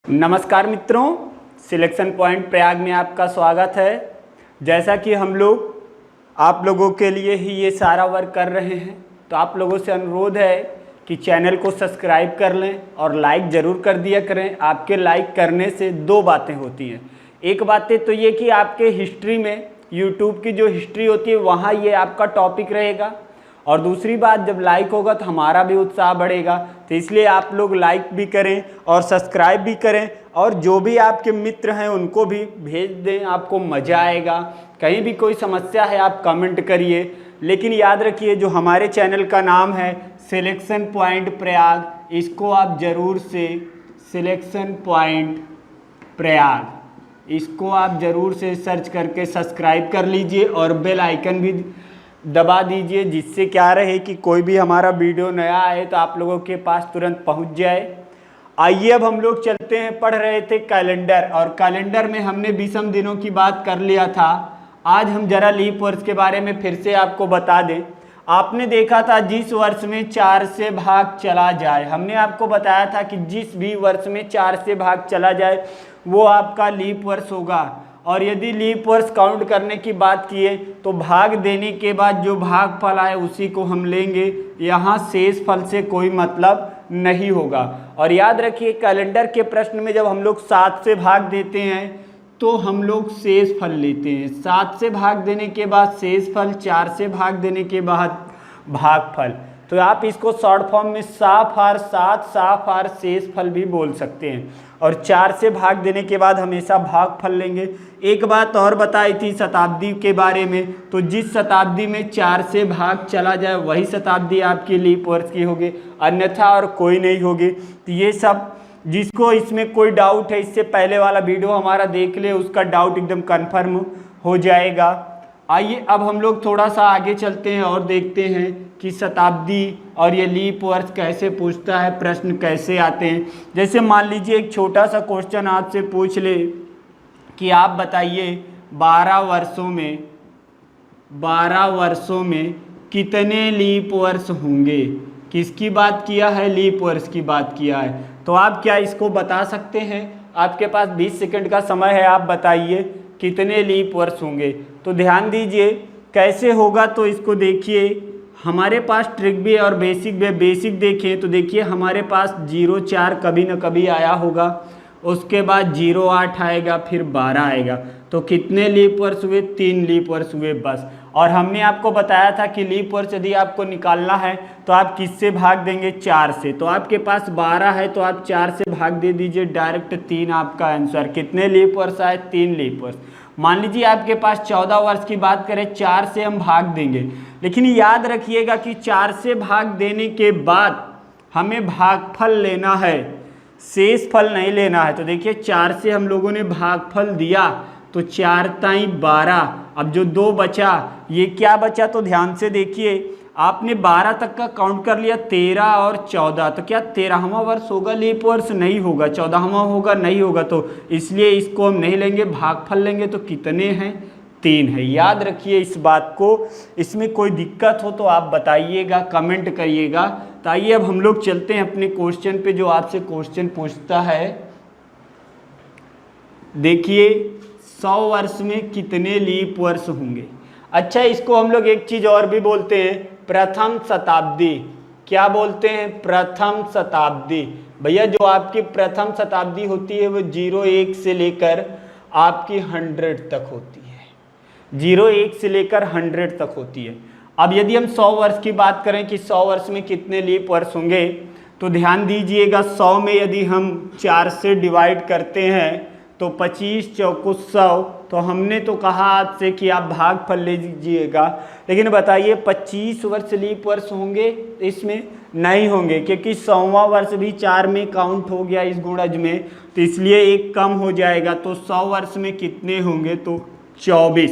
नमस्कार मित्रों, selection point Prayag में आपका स्वागत है। जैसा कि हम लोग आप लोगों के लिए ही ये सारा वर्क कर रहे हैं, तो आप लोगों से अनुरोध है कि चैनल को सब्सक्राइब कर लें और लाइक ज़रूर कर दिया करें। आपके लाइक करने से दो बातें होती हैं। एक बातें तो ये कि आपके हिस्ट्री में, यूट्यूब की जो हिस्ट्री होती है वहाँ ये आपका टॉपिक रहेगा, और दूसरी बात जब लाइक होगा तो हमारा भी उत्साह बढ़ेगा। तो इसलिए आप लोग लाइक भी करें और सब्सक्राइब भी करें, और जो भी आपके मित्र हैं उनको भी भेज दें, आपको मज़ा आएगा। कहीं भी कोई समस्या है आप कमेंट करिए, लेकिन याद रखिए जो हमारे चैनल का नाम है सिलेक्शन पॉइंट प्रयाग, इसको आप ज़रूर से सिलेक्शन पॉइंट प्रयाग, इसको आप ज़रूर से सर्च करके सब्सक्राइब कर लीजिए और बेल आइकन भी दबा दीजिए, जिससे क्या रहे कि कोई भी हमारा वीडियो नया आए तो आप लोगों के पास तुरंत पहुंच जाए। आइए अब हम लोग चलते हैं। पढ़ रहे थे कैलेंडर, और कैलेंडर में हमने विषम दिनों की बात कर लिया था। आज हम जरा लीप वर्ष के बारे में फिर से आपको बता दें। आपने देखा था जिस वर्ष में 4 से भाग चला जाए, हमने आपको बताया था कि जिस भी वर्ष में 4 से भाग चला जाए वो आपका लीप वर्ष होगा। और यदि लीप वर्ष काउंट करने की बात किए तो भाग देने के बाद जो भागफल आए उसी को हम लेंगे, यहाँ शेष फल से कोई मतलब नहीं होगा। और याद रखिए कैलेंडर के प्रश्न में जब हम लोग 7 से भाग देते हैं तो हम लोग शेष फल लेते हैं। 7 से भाग देने के बाद शेष फल, 4 से भाग देने के बाद भागफल। तो आप इसको शॉर्ट फॉर्म में साफ आर 7 साफ आर शेष फल भी बोल सकते हैं। और 4 से भाग देने के बाद हमेशा भागफल लेंगे। एक बात और बताई थी शताब्दी के बारे में, तो जिस शताब्दी में 4 से भाग चला जाए वही शताब्दी आपकी लीप वर्ष की होगी, अन्यथा और कोई नहीं होगी। तो ये सब जिसको इसमें कोई डाउट है, इससे पहले वाला वीडियो हमारा देख ले, उसका डाउट एकदम कन्फर्म हो जाएगा। आइए अब हम लोग थोड़ा सा आगे चलते हैं और देखते हैं कि शताब्दी और ये लीप वर्ष कैसे पूछता है, प्रश्न कैसे आते हैं। जैसे मान लीजिए एक छोटा सा क्वेश्चन आपसे पूछ ले कि आप बताइए 12 वर्षों में कितने लीप वर्ष होंगे। किसकी बात किया है? लीप वर्ष की बात किया है। तो आप क्या इसको बता सकते हैं? आपके पास 20 सेकंड का समय है, आप बताइए कितने लीप वर्ष होंगे। तो ध्यान दीजिए कैसे होगा। तो इसको देखिए, हमारे पास ट्रिक भी और बेसिक भी। बेसिक देखें तो देखिए हमारे पास 0-4 कभी न कभी आया होगा, उसके बाद 0-8 आएगा, फिर 12 आएगा। तो कितने लीप वर्ष हुए? 3 लीप वर्ष हुए बस। और हमने आपको बताया था कि लीप वर्ष यदि आपको निकालना है तो आप किससे भाग देंगे? 4 से। तो आपके पास 12 है तो आप 4 से भाग दे दीजिए, डायरेक्ट 3 आपका आंसर। कितने लीप वर्ष आए? 3 लीप वर्ष। मान लीजिए आपके पास 14 वर्ष की बात करें, 4 से हम भाग देंगे, लेकिन याद रखिएगा कि 4 से भाग देने के बाद हमें भागफल लेना है, शेष फल नहीं लेना है। तो देखिए 4 से हम लोगों ने भागफल दिया तो 4 ताई 12। अब जो 2 बचा, ये क्या बचा? तो ध्यान से देखिए, आपने 12 तक का काउंट कर लिया, 13 और 14। तो क्या 13वां वर्ष होगा लीप वर्ष? नहीं होगा। 14वां होगा? नहीं होगा। तो इसलिए इसको हम नहीं लेंगे, भागफल लेंगे। तो कितने हैं? 3 है। याद रखिए इस बात को। इसमें कोई दिक्कत हो तो आप बताइएगा, कमेंट करिएगा। तो आइए अब हम लोग चलते हैं अपने क्वेश्चन पे, जो आपसे क्वेश्चन पूछता है। देखिए 100 वर्ष में कितने लीप वर्ष होंगे। अच्छा, इसको हम लोग एक चीज़ और भी बोलते हैं, प्रथम शताब्दी। क्या बोलते हैं? प्रथम शताब्दी। भैया जो आपकी प्रथम शताब्दी होती है वो 01 से लेकर आपकी 100 तक होती है। 01 से लेकर 100 तक होती है। अब यदि हम 100 वर्ष की बात करें कि 100 वर्ष में कितने लीप वर्ष होंगे, तो ध्यान दीजिएगा 100 में यदि हम 4 से डिवाइड करते हैं तो 25 चौको 100। तो हमने तो कहा आज से कि आप भागफल ले लीजिएगा, लेकिन बताइए 25 वर्ष लीप वर्ष होंगे? इसमें नहीं होंगे, क्योंकि 100वां वर्ष भी 4 में काउंट हो गया इस गुणज में, तो इसलिए एक कम हो जाएगा। तो 100 वर्ष में कितने होंगे? तो 24।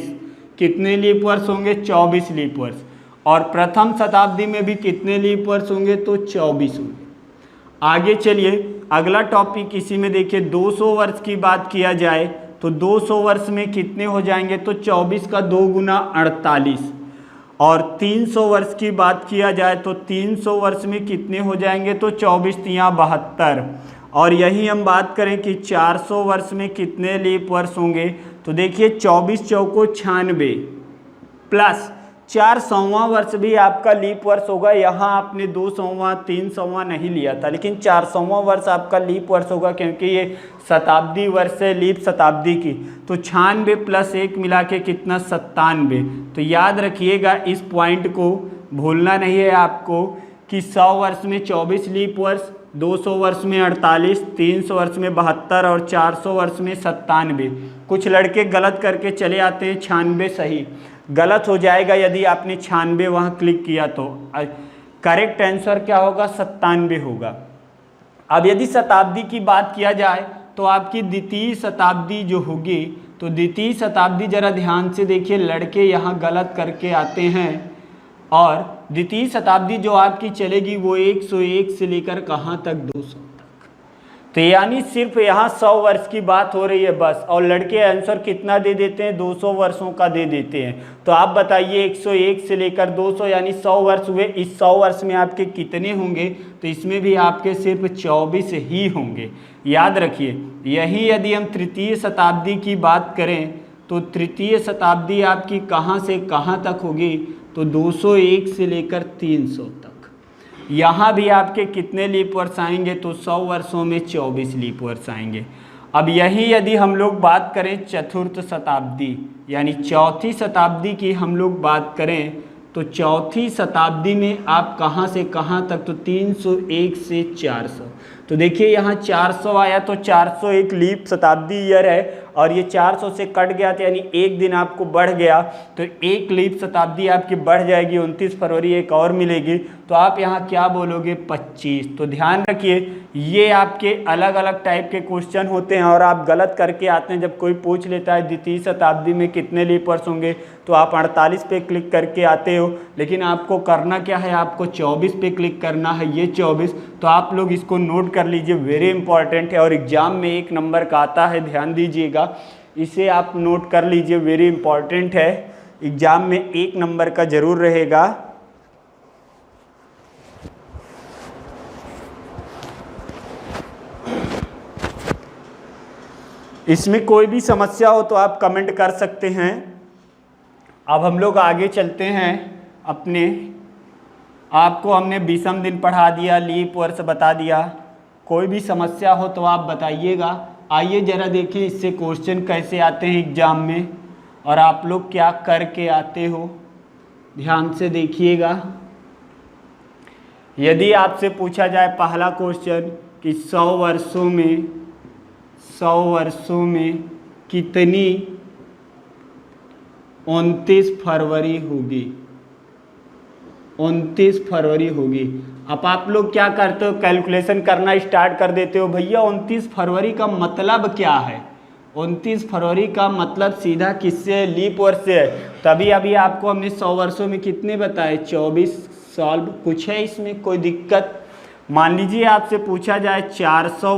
कितने लीप वर्ष होंगे? 24 लीप वर्ष। और प्रथम शताब्दी में भी कितने लीप वर्ष होंगे? तो 24 होंगे। आगे चलिए अगला टॉपिक इसी में देखिए, 200 वर्ष की बात किया जाए तो 200 वर्ष में कितने हो जाएंगे? तो 24 का 2 गुना 48। और 300 वर्ष की बात किया जाए तो 300 वर्ष में कितने हो जाएंगे? तो 24 तियाँ 72। और यही हम बात करें कि 400 वर्ष में कितने लीप वर्ष होंगे, तो देखिए 24 चौको 96 प्लस 400वां वर्ष भी आपका लीप वर्ष होगा। यहाँ आपने 200वां 300वां नहीं लिया था, लेकिन 400वां वर्ष आपका लीप वर्ष होगा क्योंकि ये शताब्दी वर्ष है, लीप शताब्दी की। तो 96 प्लस 1 मिला के कितना 97। तो याद रखिएगा, इस पॉइंट को भूलना नहीं है आपको कि 100 वर्ष में 24 लीप वर्ष, 200 वर्ष में 48, 300 वर्ष में 72 और 400 वर्ष में 97। कुछ लड़के गलत करके चले आते हैं 96 सही, गलत हो जाएगा यदि आपने 96 वहाँ क्लिक किया तो। करेक्ट आंसर क्या होगा 97 होगा। अब यदि शताब्दी की बात किया जाए तो आपकी द्वितीय शताब्दी जो होगी, तो द्वितीय शताब्दी जरा ध्यान से देखिए, लड़के यहाँ गलत करके आते हैं। और द्वितीय शताब्दी जो आपकी चलेगी वो 101 से लेकर कहाँ तक 200 तक। तो यानी सिर्फ यहाँ 100 वर्ष की बात हो रही है बस, और लड़के आंसर कितना दे देते हैं 200 वर्षों का दे देते हैं। तो आप बताइए 101 से लेकर 200 यानी 100 वर्ष हुए, इस 100 वर्ष में आपके कितने होंगे, तो इसमें भी आपके सिर्फ 24 ही होंगे। याद रखिए, यही यदि हम तृतीय शताब्दी की बात करें तो तृतीय शताब्दी आपकी कहाँ से कहाँ तक होगी, तो 201 से लेकर 300 तक। यहाँ भी आपके कितने लीप वर्ष आएंगे, तो 100 वर्षों में 24 लीप वर्ष आएंगे। अब यही यदि हम लोग बात करें चतुर्थ शताब्दी यानी चौथी शताब्दी की हम लोग बात करें, तो चौथी शताब्दी में आप कहाँ से कहाँ तक, तो 301 से 400। तो देखिए यहाँ 400 आया तो 401 लीप शताब्दी ईयर है, और ये 400 से कट गया तो यानी एक दिन आपको बढ़ गया, तो एक लीप शताब्दी आपकी बढ़ जाएगी, 29 फरवरी एक और मिलेगी। तो आप यहाँ क्या बोलोगे 25। तो ध्यान रखिए, ये आपके अलग अलग टाइप के क्वेश्चन होते हैं और आप गलत करके आते हैं। जब कोई पूछ लेता है द्वितीय शताब्दी में कितने लीप वर्ष होंगे, तो आप 48 पे क्लिक करके आते हो, लेकिन आपको करना क्या है, आपको 24 पे क्लिक करना है, ये 24। तो आप लोग इसको नोट कर लीजिए, वेरी इंपॉर्टेंट है और एग्जाम में 1 नंबर का आता है, ध्यान दीजिएगा, इसे आप नोट कर लीजिए, वेरी इंपॉर्टेंट है, एग्जाम में 1 नंबर का जरूर रहेगा। इसमें कोई भी समस्या हो तो आप कमेंट कर सकते हैं। अब हम लोग आगे चलते हैं अपने, आपको हमने 20वें दिन पढ़ा दिया, लीप वर्ष बता दिया, कोई भी समस्या हो तो आप बताइएगा। आइए जरा देखें इससे क्वेश्चन कैसे आते हैं एग्जाम में और आप लोग क्या करके आते हो, ध्यान से देखिएगा। यदि आपसे पूछा जाए पहला क्वेश्चन कि 100 वर्षों में कितनी 29 फरवरी होगी, 29 फरवरी होगी। अब आप लोग क्या करते हो, कैलकुलेशन करना स्टार्ट कर देते हो, भैया 29 फरवरी का मतलब क्या है। 29 फरवरी का मतलब सीधा किससे, लीप वर्ष से है। तभी अभी आपको हमने 100 वर्षों में कितने बताए, 24 सॉल्व। कुछ है इसमें कोई दिक्कत। मान लीजिए आपसे पूछा जाए 400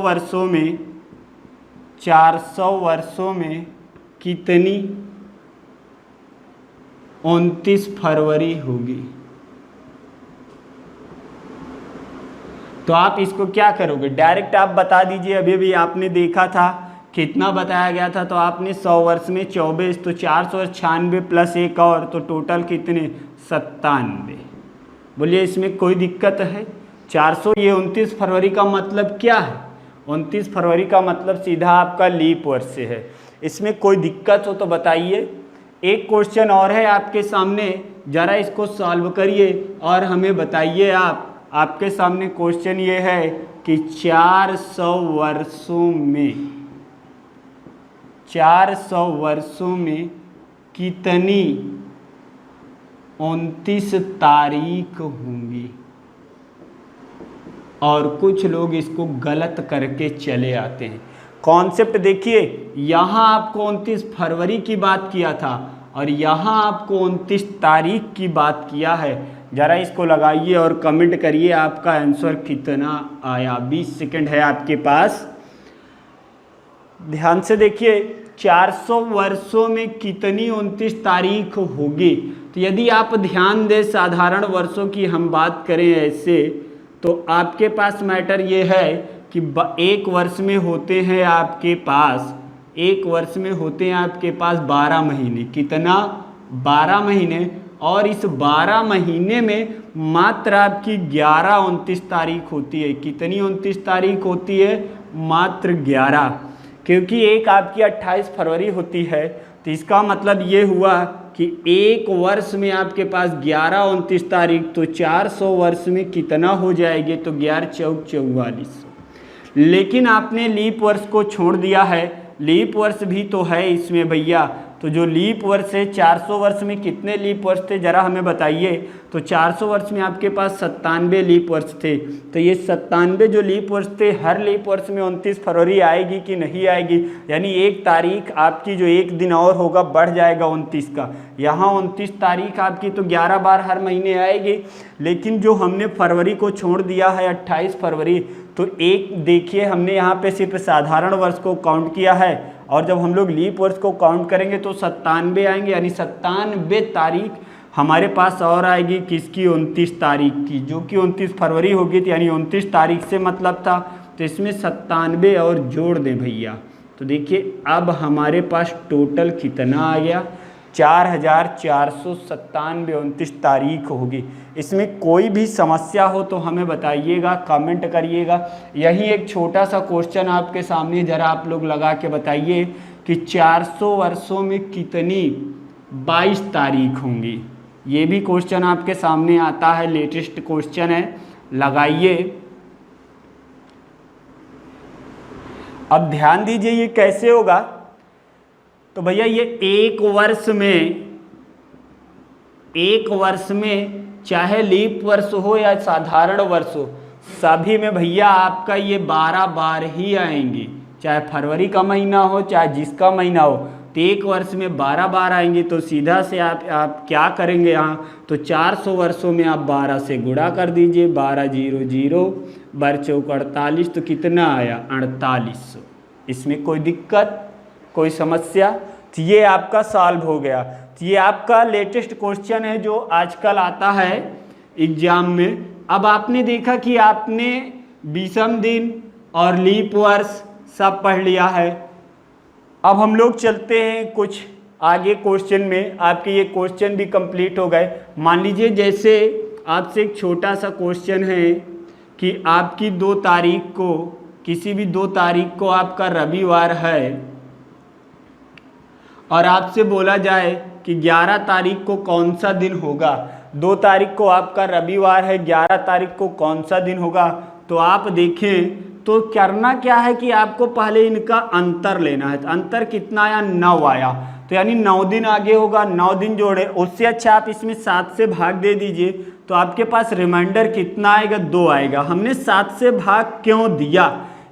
वर्षों में कितनी 29 फरवरी होगी, तो आप इसको क्या करोगे, डायरेक्ट आप बता दीजिए। अभी भी आपने देखा था कितना बताया गया था, तो आपने 100 वर्ष में 24, तो 496 प्लस 1 और, तो टोटल कितने 97। बोलिए इसमें कोई दिक्कत है। 400 ये 29 फरवरी का मतलब क्या है, 29 फरवरी का मतलब सीधा आपका लीप वर्ष से है। इसमें कोई दिक्कत हो तो बताइए। एक क्वेश्चन और है आपके सामने, जरा इसको सॉल्व करिए और हमें बताइए। आपके सामने क्वेश्चन ये है कि 400 वर्षों में कितनी 29 तारीख होंगी, और कुछ लोग इसको गलत करके चले आते हैं। कॉन्सेप्ट देखिए, यहाँ आपको 29 फरवरी की बात किया था और यहाँ आपको 29 तारीख की बात किया है। जरा इसको लगाइए और कमेंट करिए आपका आंसर कितना आया। 20 सेकंड है आपके पास, ध्यान से देखिए। 400 वर्षों में कितनी 29 तारीख होगी, तो यदि आप ध्यान दें साधारण वर्षों की हम बात करें ऐसे, तो आपके पास मैटर ये है कि एक वर्ष में होते हैं आपके पास, एक वर्ष में होते हैं आपके पास 12 महीने। कितना? 12 महीने। और इस 12 महीने में मात्र आपकी 11-29 तारीख होती है। कितनी 29 तारीख होती है? मात्र 11, क्योंकि एक आपकी 28 फरवरी होती है। तो इसका मतलब ये हुआ कि एक वर्ष में आपके पास 11-29 तारीख, तो 400 वर्ष में कितना हो जाएगी? तो 11 चौक 44। लेकिन आपने लीप वर्ष को छोड़ दिया है। लीप वर्ष भी तो है इसमें भैया। तो जो लीप वर्ष है, 400 वर्ष में कितने लीप वर्ष थे ज़रा हमें बताइए। तो 400 वर्ष में आपके पास 97 लीप वर्ष थे। तो ये 97 जो लीप वर्ष थे, हर लीप वर्ष में 29 फरवरी आएगी कि नहीं आएगी? यानी एक तारीख आपकी जो एक दिन और होगा बढ़ जाएगा 29 का। यहाँ 29 तारीख आपकी तो 11 बार हर महीने आएगी। लेकिन जो हमने फरवरी को छोड़ दिया है 28 फरवरी, तो एक देखिए हमने यहाँ पे सिर्फ साधारण वर्ष को काउंट किया है, और जब हम लोग लीप वर्ष को काउंट करेंगे तो 97 आएंगे। यानी 97 तारीख हमारे पास और आएगी किसकी? 29 तारीख की, जो कि 29 फरवरी होगी। तो यानी 29 तारीख से मतलब था, तो इसमें 97 और जोड़ दें भैया। तो देखिए अब हमारे पास टोटल कितना आ गया? 4497 29 तारीख होगी। इसमें कोई भी समस्या हो तो हमें बताइएगा, कमेंट करिएगा। यही एक छोटा सा क्वेश्चन आपके सामने, ज़रा आप लोग लगा के बताइए कि 400 वर्षों में कितनी 22 तारीख होंगी। ये भी क्वेश्चन आपके सामने आता है, लेटेस्ट क्वेश्चन है, लगाइए। अब ध्यान दीजिए ये कैसे होगा। तो भैया ये एक वर्ष में चाहे लीप वर्ष हो या साधारण वर्ष हो, सभी में भैया आपका ये 12 बार ही आएंगे। चाहे फरवरी का महीना हो चाहे जिसका महीना हो, तो एक वर्ष में 12 बार आएंगे। तो सीधा से आप क्या करेंगे यहाँ? तो 400 वर्षों में आप 12 से गुणा कर दीजिए। 12 0 0 बर चौक 48, तो कितना आया? 4800। इसमें कोई दिक्कत, कोई समस्या? तो ये आपका सॉल्व हो गया। तो ये आपका लेटेस्ट क्वेश्चन है जो आजकल आता है एग्जाम में। अब आपने देखा कि आपने विषम दिन और लीप वर्ष सब पढ़ लिया है। अब हम लोग चलते हैं कुछ आगे क्वेश्चन में। आपके ये क्वेश्चन भी कंप्लीट हो गए। मान लीजिए जैसे आपसे एक छोटा सा क्वेश्चन है कि आपकी 2 तारीख को, किसी भी 2 तारीख को आपका रविवार है, और आपसे बोला जाए कि 11 तारीख को कौन सा दिन होगा। 2 तारीख को आपका रविवार है, 11 तारीख को कौन सा दिन होगा? तो आप देखें तो करना क्या है कि आपको पहले इनका अंतर लेना है। तो अंतर कितना आया? 9 आया। तो यानी 9 दिन आगे होगा, 9 दिन जोड़े। उससे अच्छा आप इसमें 7 से भाग दे दीजिए, तो आपके पास रिमाइंडर कितना आएगा? 2 आएगा। हमने 7 से भाग क्यों दिया?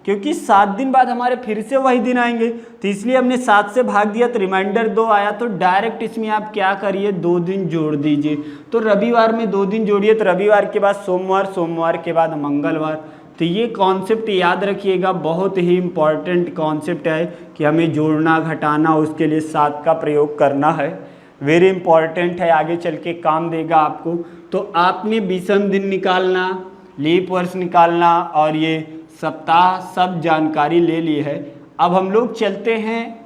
क्योंकि 7 दिन बाद हमारे फिर से वही दिन आएंगे, तो इसलिए हमने 7 से भाग दिया, तो रिमाइंडर 2 आया। तो डायरेक्ट इसमें आप क्या करिए? 2 दिन जोड़ दीजिए। तो रविवार में 2 दिन जोड़िए, तो रविवार के बाद सोमवार, सोमवार के बाद मंगलवार। तो ये कॉन्सेप्ट याद रखिएगा, बहुत ही इम्पॉर्टेंट कॉन्सेप्ट है कि हमें जोड़ना घटाना, उसके लिए 7 का प्रयोग करना है। वेरी इंपॉर्टेंट है, आगे चल के काम देगा आपको। तो आपने विषम दिन निकालना, लीप वर्ष निकालना और ये सप्ताह सब जानकारी ले ली है। अब हम लोग चलते हैं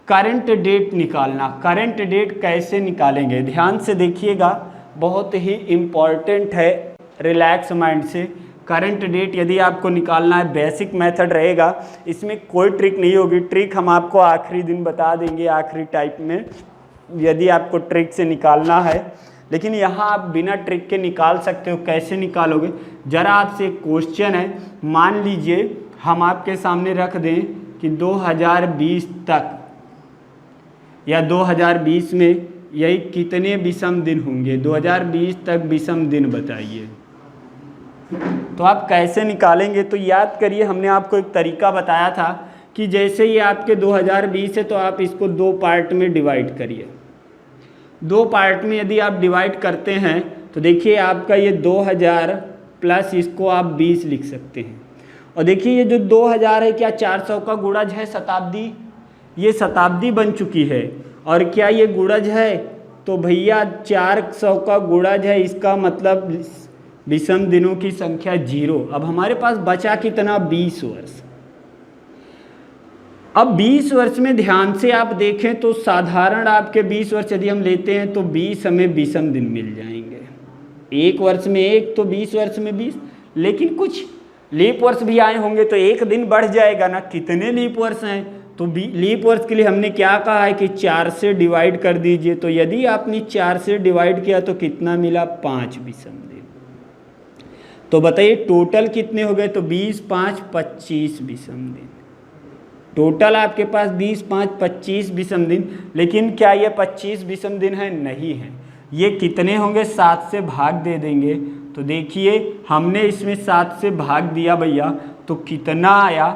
करंट डेट निकालना। करंट डेट कैसे निकालेंगे? ध्यान से देखिएगा, बहुत ही इम्पॉर्टेंट है, रिलैक्स माइंड से। करंट डेट यदि आपको निकालना है, बेसिक मेथड रहेगा, इसमें कोई ट्रिक नहीं होगी। ट्रिक हम आपको आखिरी दिन बता देंगे, आखिरी टाइप में, यदि आपको ट्रिक से निकालना है। लेकिन यहाँ आप बिना ट्रिक के निकाल सकते हो। कैसे निकालोगे? ज़रा आपसे एक क्वेश्चन है, मान लीजिए हम आपके सामने रख दें कि 2020 तक या 2020 में यही कितने विषम दिन होंगे? 2020 तक विषम दिन बताइए। तो आप कैसे निकालेंगे? तो याद करिए, हमने आपको एक तरीका बताया था कि जैसे ये आपके 2020 है तो आप इसको 2 पार्ट में डिवाइड करिए। 2 पार्ट में यदि आप डिवाइड करते हैं तो देखिए आपका ये 2000 प्लस इसको आप 20 लिख सकते हैं। और देखिए ये जो 2000 है, क्या 400 का गुणज है? शताब्दी, ये शताब्दी बन चुकी है। और क्या ये गुणज है? तो भैया 400 का गुणज है, इसका मतलब विषम दिनों की संख्या 0। अब हमारे पास बचा कितना, 20 वर्ष। अब 20 वर्ष में ध्यान से आप देखें तो साधारण आपके 20 वर्ष यदि हम लेते हैं तो 20 हमें विषम दिन मिल जाएंगे। एक वर्ष में एक, तो 20 वर्ष में 20, लेकिन कुछ लीप वर्ष भी आए होंगे तो एक दिन बढ़ जाएगा ना। कितने लीप वर्ष हैं, तो लीप वर्ष के लिए हमने क्या कहा है कि 4 से डिवाइड कर दीजिए। तो यदि आपने 4 से डिवाइड किया तो कितना मिला, 5 विषम दिन। तो बताइए टोटल कितने हो गए, तो 20 5 25 विषम दिन। टोटल आपके पास 20 5 25 विषम दिन। लेकिन क्या ये 25 विषम दिन है, नहीं है। ये कितने होंगे, 7 से भाग दे देंगे। तो देखिए हमने इसमें 7 से भाग दिया भैया, तो कितना आया,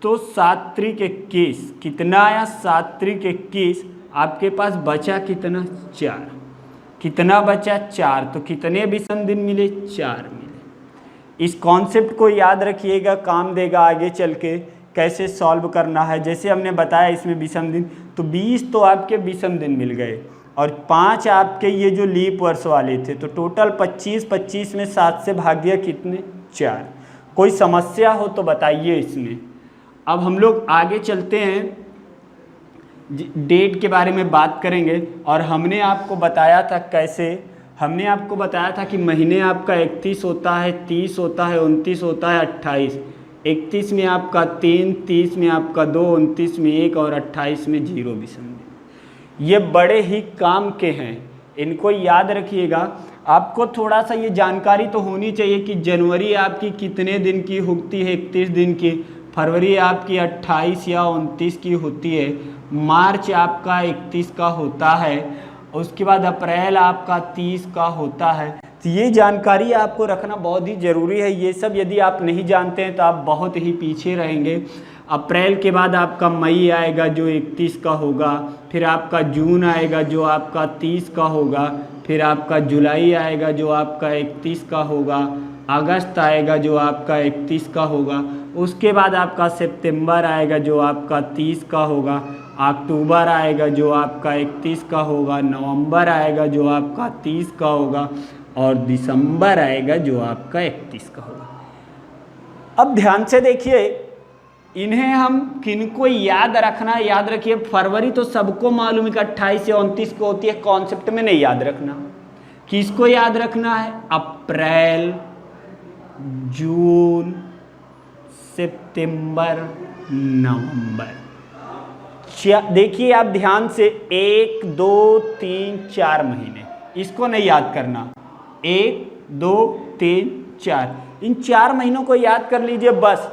तो 7 त्रिक 21। कितना आया, 7 त्रिक 21। आपके पास बचा कितना, 4। कितना बचा, 4। तो कितने विषम दिन मिले, 4 मिले। इस कॉन्सेप्ट को याद रखिएगा, काम देगा आगे चल के कैसे सॉल्व करना है। जैसे हमने बताया इसमें विषम दिन, तो 20 तो आपके विषम दिन मिल गए और 5 आपके ये जो लीप वर्ष वाले थे। तो टोटल 25, 25 में 7 से भाग दिया कितने, 4। कोई समस्या हो तो बताइए इसमें। अब हम लोग आगे चलते हैं, डेट के बारे में बात करेंगे। और हमने आपको बताया था कैसे, हमने आपको बताया था कि महीने आपका 31 होता है, 30 होता है, 29 होता है, 28। 31 में आपका 3, 30 में आपका 2, 29 में 1 और 28 में 0 विषम दिन। ये बड़े ही काम के हैं, इनको याद रखिएगा। आपको थोड़ा सा ये जानकारी तो होनी चाहिए कि जनवरी आपकी कितने दिन की होती है, 31 दिन की। फरवरी आपकी 28 या 29 की होती है। मार्च आपका 31 का होता है। उसके बाद अप्रैल आपका 30 का होता है। तो ये जानकारी आपको रखना बहुत ही ज़रूरी है। ये सब यदि आप नहीं जानते हैं तो आप बहुत ही पीछे रहेंगे। अप्रैल के बाद आपका मई आएगा जो 31 का होगा, फिर आपका जून आएगा जो आपका 30 का होगा, फिर आपका जुलाई आएगा जो आपका 31 का होगा, अगस्त आएगा जो आपका 31 का होगा, उसके बाद आपका सितंबर आएगा जो आपका 30 का होगा, अक्टूबर आएगा जो आपका 31 का होगा, नवंबर आएगा जो आपका 30 का होगा और दिसंबर आएगा जो आपका 31 का होगा। अब ध्यान से देखिए, इन्हें हम किनको याद रखना है, याद रखिए। फरवरी तो सबको मालूम है कि 28 या 29 को होती है, कॉन्सेप्ट में नहीं याद रखना। किसको याद रखना है, अप्रैल, जून, सितंबर, नवंबर। देखिए आप ध्यान से, 1 2 3 4 महीने, इसको नहीं याद करना। 1 2 3 4, इन 4 महीनों को याद कर लीजिए बस।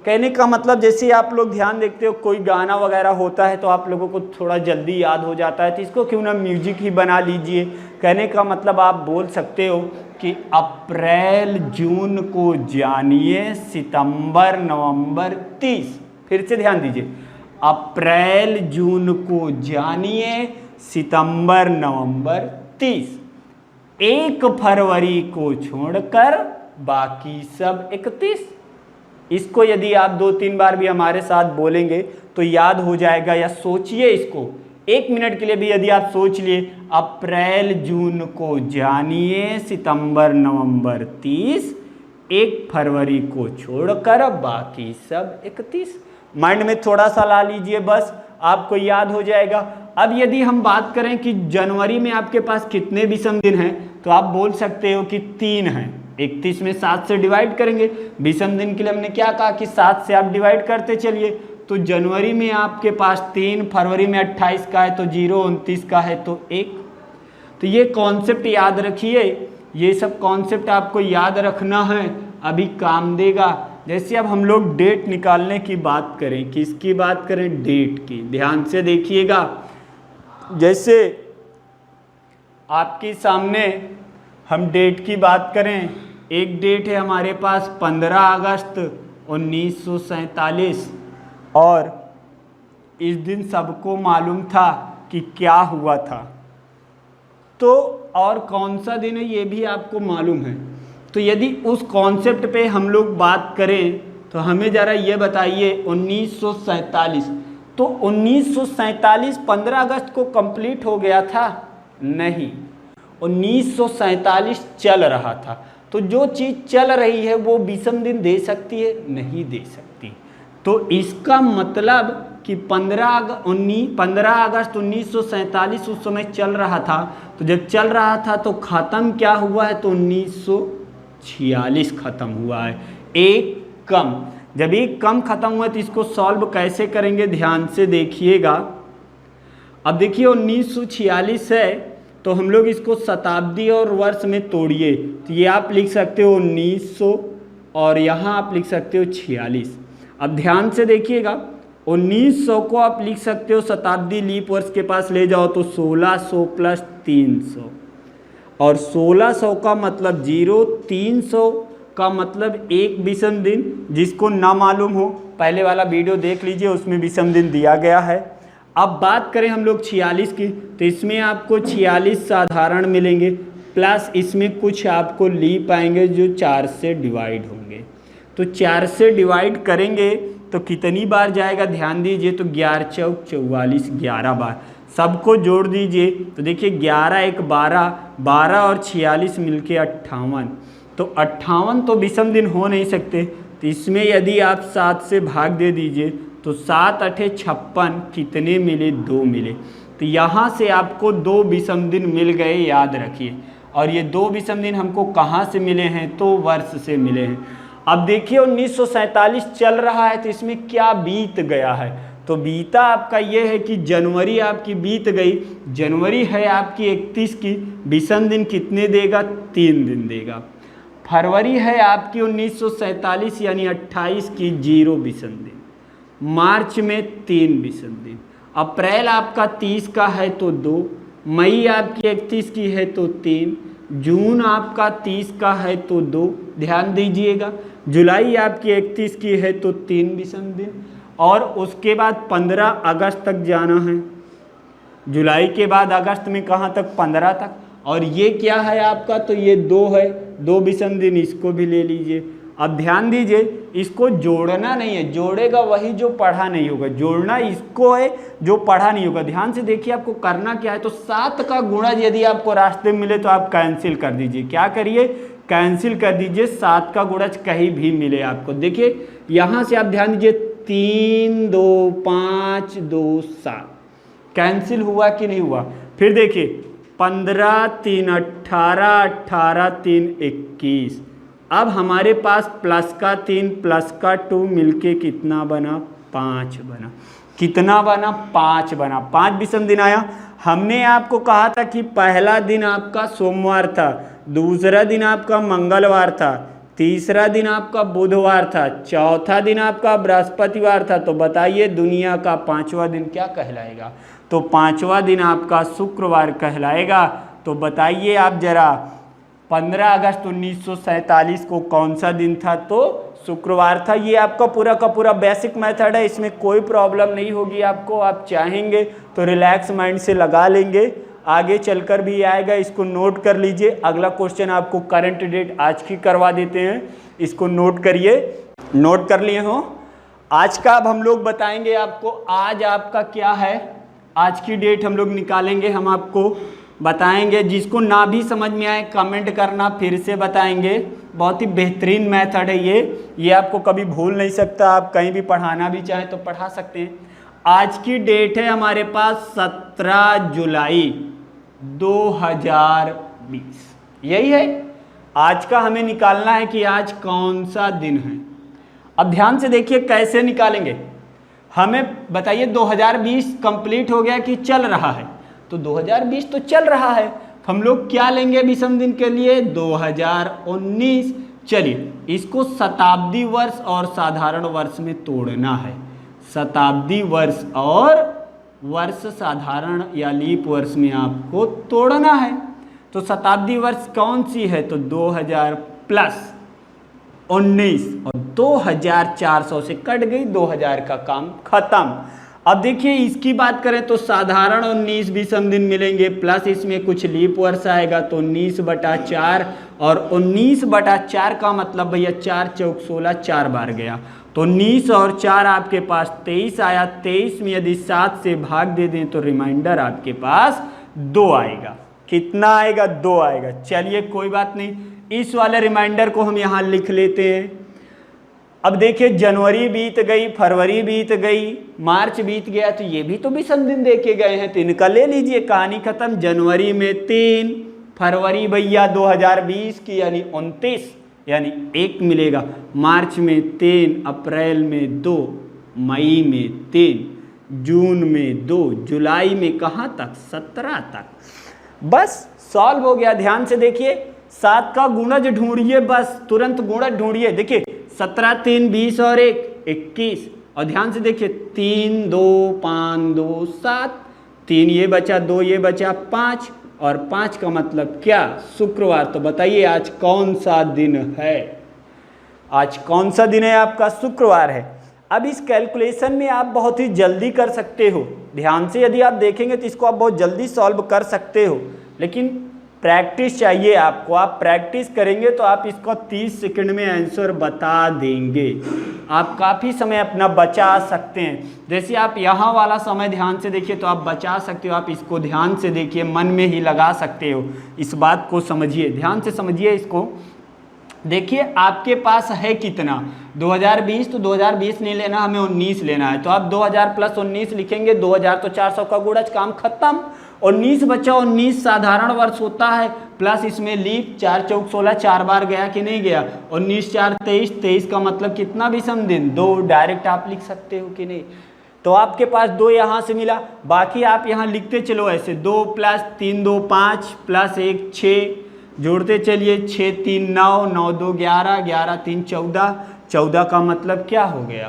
कहने का मतलब जैसे आप लोग ध्यान देखते हो, कोई गाना वगैरह होता है तो आप लोगों को थोड़ा जल्दी याद हो जाता है, तो इसको क्यों ना म्यूजिक ही बना लीजिए। कहने का मतलब आप बोल सकते हो कि अप्रैल जून को जानिए, सितंबर नवंबर 30। फिर से ध्यान दीजिए, अप्रैल जून को जानिए, सितंबर नवंबर 30। 1 फरवरी को छोड़कर बाकी सब 31। इसको यदि आप 2-3 बार भी हमारे साथ बोलेंगे तो याद हो जाएगा। या सोचिए इसको 1 मिनट के लिए भी, यदि आप सोच लिए, अप्रैल जून को जानिए, सितंबर नवंबर 30, 1 फरवरी को छोड़कर बाकी सब 31। माइंड में थोड़ा सा ला लीजिए, बस आपको याद हो जाएगा। अब यदि हम बात करें कि जनवरी में आपके पास कितने विषम दिन हैं, तो आप बोल सकते हो कि 3 हैं। 31 में 7 से डिवाइड करेंगे। विषम दिन के लिए हमने क्या कहा कि 7 से आप डिवाइड करते चलिए। तो जनवरी में आपके पास 3, फरवरी में 28 का है तो 0, 29 का है तो 1। तो ये कॉन्सेप्ट याद रखिए, ये सब कॉन्सेप्ट आपको याद रखना है, अभी काम देगा। जैसे अब हम लोग डेट निकालने की बात करें, किसकी बात करें, डेट की। ध्यान से देखिएगा, जैसे आपके सामने हम डेट की बात करें, एक डेट है हमारे पास 15 अगस्त 1947 और इस दिन सबको मालूम था कि क्या हुआ था। तो और कौन सा दिन है ये भी आपको मालूम है। तो यदि उस कॉन्सेप्ट पे हम लोग बात करें तो हमें ज़रा ये बताइए 1947, तो 1947 15 अगस्त को कंप्लीट हो गया था? नहीं, 1947 चल रहा था। तो जो चीज़ चल रही है वो विषम दिन दे सकती है? नहीं दे सकती। तो इसका मतलब कि 15 अगस्त 1947 उस समय चल रहा था। तो जब चल रहा था तो ख़त्म क्या हुआ है? तो 1946 ख़त्म हुआ है। एक कम, जब एक कम ख़त्म हुआ तो इसको सॉल्व कैसे करेंगे ध्यान से देखिएगा। अब देखिए 1946 है तो हम लोग इसको शताब्दी और वर्ष में तोड़िए, तो ये आप लिख सकते हो 1900 और यहाँ आप लिख सकते हो 46। अब ध्यान से देखिएगा 1900 को आप लिख सकते हो शताब्दी लीप वर्ष के पास ले जाओ तो 1600 प्लस 300, और 1600 का मतलब 0, 300 का मतलब एक विषम दिन। जिसको ना मालूम हो पहले वाला वीडियो देख लीजिए, उसमें विषम दिन दिया गया है। अब बात करें हम लोग 46 की, तो इसमें आपको 46 साधारण मिलेंगे, प्लस इसमें कुछ आपको लीप आएंगे जो 4 से डिवाइड होंगे। तो 4 से डिवाइड करेंगे तो कितनी बार जाएगा ध्यान दीजिए, तो 11 चौक 44, 11 बार। सबको जोड़ दीजिए तो देखिए 11 एक 12, 12 और 46 मिलके 58। तो 58 तो विषम दिन हो नहीं सकते, तो इसमें यदि आप 7 से भाग दे दीजिए तो 7 8 56, कितने मिले? 2 मिले। तो यहाँ से आपको 2 विषम दिन मिल गए, याद रखिए। और ये 2 विषम दिन हमको कहाँ से मिले हैं? तो वर्ष से मिले हैं। अब देखिए 1947 चल रहा है तो इसमें क्या बीत गया है? तो बीता आपका ये है कि जनवरी आपकी बीत गई। जनवरी है आपकी 31 की, विषम दिन कितने देगा? 3 दिन देगा। फरवरी है आपकी 1947 यानी 28 की, 0 विषम दिन। मार्च में 3 विषम दिन। अप्रैल आपका 30 का है तो 2, मई आपकी 31 की है तो 3, जून आपका 30 का है तो 2, ध्यान दीजिएगा। जुलाई आपकी 31 की है तो 3 विषम दिन, और उसके बाद 15 अगस्त तक जाना है। जुलाई के बाद अगस्त में कहाँ तक? 15 तक। और ये क्या है आपका? तो ये 2 है, 2 विषम दिन, इसको भी ले लीजिए। अब ध्यान दीजिए, इसको जोड़ना नहीं है, जोड़ेगा वही जो पढ़ा नहीं होगा, जोड़ना इसको है जो पढ़ा नहीं होगा। ध्यान से देखिए आपको करना क्या है, तो 7 का गुणज यदि आपको रास्ते में मिले तो आप कैंसिल कर दीजिए। क्या करिए? कैंसिल कर दीजिए। 7 का गुणज कहीं भी मिले आपको, देखिए यहाँ से आप ध्यान दीजिए, 3 2 5 2 7 कैंसिल हुआ कि नहीं हुआ? फिर देखिए 15 3 18, 18 3 21। अब हमारे पास प्लस का 3 प्लस का 2 मिलके कितना बना? 5 बना। कितना बना? 5 बना। 5 विषम दिन आया। हमने आपको कहा था कि पहला दिन आपका सोमवार था, दूसरा दिन आपका मंगलवार था, तीसरा दिन आपका बुधवार था, चौथा दिन आपका बृहस्पतिवार था। तो बताइए दुनिया का 5वां दिन क्या कहलाएगा? तो 5वां दिन आपका शुक्रवार कहलाएगा। तो बताइए आप जरा, 15 अगस्त 1947 को कौन सा दिन था? तो शुक्रवार था। ये आपका पूरा का पूरा बेसिक मेथड है, इसमें कोई प्रॉब्लम नहीं होगी आपको। आप चाहेंगे तो रिलैक्स माइंड से लगा लेंगे, आगे चलकर भी आएगा। इसको नोट कर लीजिए। अगला क्वेश्चन आपको करंट डेट आज की करवा देते हैं, इसको नोट करिए। नोट कर लिए हो? आज का अब हम लोग बताएंगे आपको। आज आपका क्या है? आज की डेट हम लोग निकालेंगे, हम आपको बताएंगे। जिसको ना भी समझ में आए कमेंट करना, फिर से बताएंगे। बहुत ही बेहतरीन मेथड है ये आपको कभी भूल नहीं सकता। आप कहीं भी पढ़ाना भी चाहें तो पढ़ा सकते हैं। आज की डेट है हमारे पास 17 जुलाई 2020, यही है आज का। हमें निकालना है कि आज कौन सा दिन है। अब ध्यान से देखिए कैसे निकालेंगे। हमें बताइए 2020 कंप्लीट हो गया कि चल रहा है? तो 2020 तो चल रहा है। हम लोग क्या लेंगे विषम दिन के लिए? 2019। चलिए इसको शताब्दी वर्ष और साधारण वर्ष में तोड़ना है। शताब्दी वर्ष और वर्ष साधारण या लीप वर्ष में आपको तोड़ना है। तो शताब्दी वर्ष कौन सी है? तो 2000 प्लस 19, और 2400 से कट गई, 2000 का काम खत्म। अब देखिए इसकी बात करें तो साधारण 19 विषम दिन मिलेंगे, प्लस इसमें कुछ लीप वर्ष आएगा तो 19/4, और 19/4 का मतलब भैया 4 चौक 16, 4 बार गया तो 19 और 4 आपके पास 23 आया। 23 में यदि 7 से भाग दे दें तो रिमाइंडर आपके पास 2 आएगा। कितना आएगा? 2 आएगा। चलिए कोई बात नहीं, इस वाले रिमाइंडर को हम यहाँ लिख लेते हैं। अब देखिए जनवरी बीत गई, फरवरी बीत गई, मार्च बीत गया, तो ये भी तो विषम दिन देखे गए हैं, तो इनका ले लीजिए, कहानी खत्म। जनवरी में 3, फरवरी भैया 2020 की यानी 29 यानी 1 मिलेगा, मार्च में 3, अप्रैल में 2, मई में 3, जून में 2, जुलाई में कहाँ तक? 17 तक। बस सॉल्व हो गया। ध्यान से देखिए, 7 का गुणज ढूंढिए, बस तुरंत गुणज ढूंढिए। देखिए 17, 3, 20 और 1, 21। और ध्यान से देखिए 3, 2, 5, 2, 7, 3 ये बचा, 2 ये बचा, 5 और 5 का मतलब क्या? शुक्रवार। तो बताइए आज कौन सा दिन है? आज कौन सा दिन है आपका? शुक्रवार है। अब इस कैलकुलेशन में आप बहुत ही जल्दी कर सकते हो। ध्यान से यदि आप देखेंगे तो इसको आप बहुत जल्दी सॉल्व कर सकते हो, लेकिन प्रैक्टिस चाहिए आपको। आप प्रैक्टिस करेंगे तो आप इसको 30 सेकंड में आंसर बता देंगे। आप काफ़ी समय अपना बचा सकते हैं। जैसे आप यहाँ वाला समय ध्यान से देखिए तो आप बचा सकते हो। आप इसको ध्यान से देखिए, मन में ही लगा सकते हो। इस बात को समझिए, ध्यान से समझिए इसको। देखिए आपके पास है कितना? 2020, तो 2020 नहीं लेना, हमें 19 लेना है। तो आप 2000 प्लस 19 लिखेंगे, 2000 तो 400 का गुणज, काम खत्म। 19 बचा, 19 साधारण वर्ष होता है, प्लस इसमें लीप, 4 चौक 16, 4 बार गया कि नहीं गया? 19 4 23, 23 का मतलब कितना विषम दिन? 2। डायरेक्ट आप लिख सकते हो कि नहीं? तो आपके पास 2 यहाँ से मिला, बाकी आप यहाँ लिखते चलो ऐसे, 2 प्लस 3 2 5 प्लस 1 6, जोड़ते चलिए, 6 3 9, 9 2 11, 11 3 14, 14 का मतलब क्या हो गया?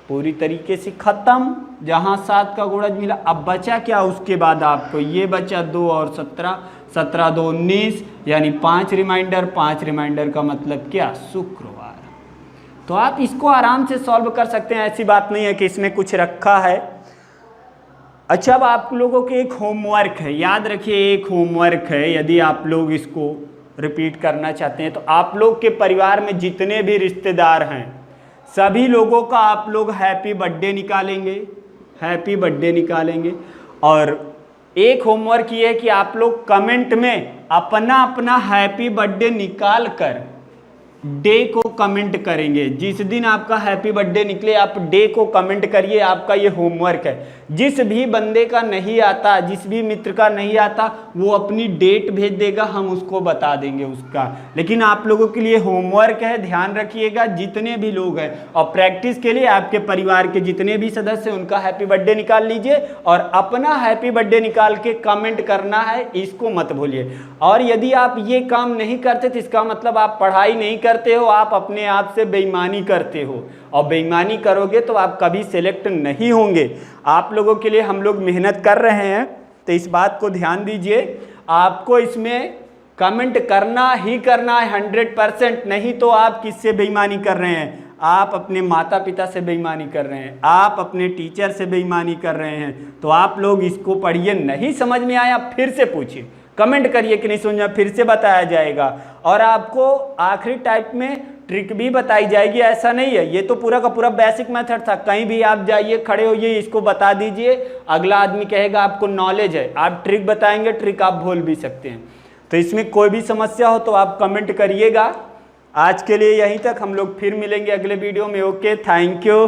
पूरी तरीके से खत्म। जहाँ 7 का गुणज मिला। अब बचा क्या उसके बाद आपको? ये बचा 2 और 17, 17 2 19 यानी 5 रिमाइंडर, 5 रिमाइंडर का मतलब क्या? शुक्रवार। तो आप इसको आराम से सॉल्व कर सकते हैं, ऐसी बात नहीं है कि इसमें कुछ रखा है। अच्छा, अब आप लोगों के एक होमवर्क है, याद रखिए एक होमवर्क है। यदि आप लोग इसको रिपीट करना चाहते हैं तो आप लोग के परिवार में जितने भी रिश्तेदार हैं सभी लोगों का आप लोग हैप्पी बर्थडे निकालेंगे, हैप्पी बर्थडे निकालेंगे। और एक होमवर्क ये है कि आप लोग कमेंट में अपना अपना हैप्पी बर्थडे निकाल कर डे को कमेंट करेंगे। जिस दिन आपका हैप्पी बर्थडे निकले आप डे को कमेंट करिए। आपका ये होमवर्क है। जिस भी बंदे का नहीं आता, जिस भी मित्र का नहीं आता, वो अपनी डेट भेज देगा, हम उसको बता देंगे उसका। लेकिन आप लोगों के लिए होमवर्क है, ध्यान रखिएगा जितने भी लोग हैं। और प्रैक्टिस के लिए आपके परिवार के जितने भी सदस्य हैं उनका हैप्पी बर्थडे निकाल लीजिए और अपना हैप्पी बर्थडे निकाल के कमेंट करना है, इसको मत भूलिए। और यदि आप ये काम नहीं करते तो इसका मतलब आप पढ़ाई नहीं करते हो, आप अपने आप से बेईमानी करते हो। और बेईमानी करोगे तो आप कभी सिलेक्ट नहीं होंगे। आप लोगों के लिए हम लोग मेहनत कर रहे हैं, तो इस बात को ध्यान दीजिए। आपको इसमें कमेंट करना ही करना है 100%। नहीं तो आप किससे बेईमानी कर रहे हैं? आप अपने माता पिता से बेईमानी कर रहे हैं, आप अपने टीचर से बेईमानी कर रहे हैं। तो आप लोग इसको पढ़िए। नहीं समझ में आया फिर से पूछिए, कमेंट करिए कि नहीं समझ में, फिर से बताया जाएगा। और आपको आखिरी टाइप में ट्रिक भी बताई जाएगी, ऐसा नहीं है। ये तो पूरा का पूरा बेसिक मेथड था। कहीं भी आप जाइए, खड़े होइए, इसको बता दीजिए, अगला आदमी कहेगा आपको नॉलेज है। आप ट्रिक बताएंगे, ट्रिक आप भूल भी सकते हैं। तो इसमें कोई भी समस्या हो तो आप कमेंट करिएगा। आज के लिए यहीं तक, हम लोग फिर मिलेंगे अगले वीडियो में। Okay, thank you.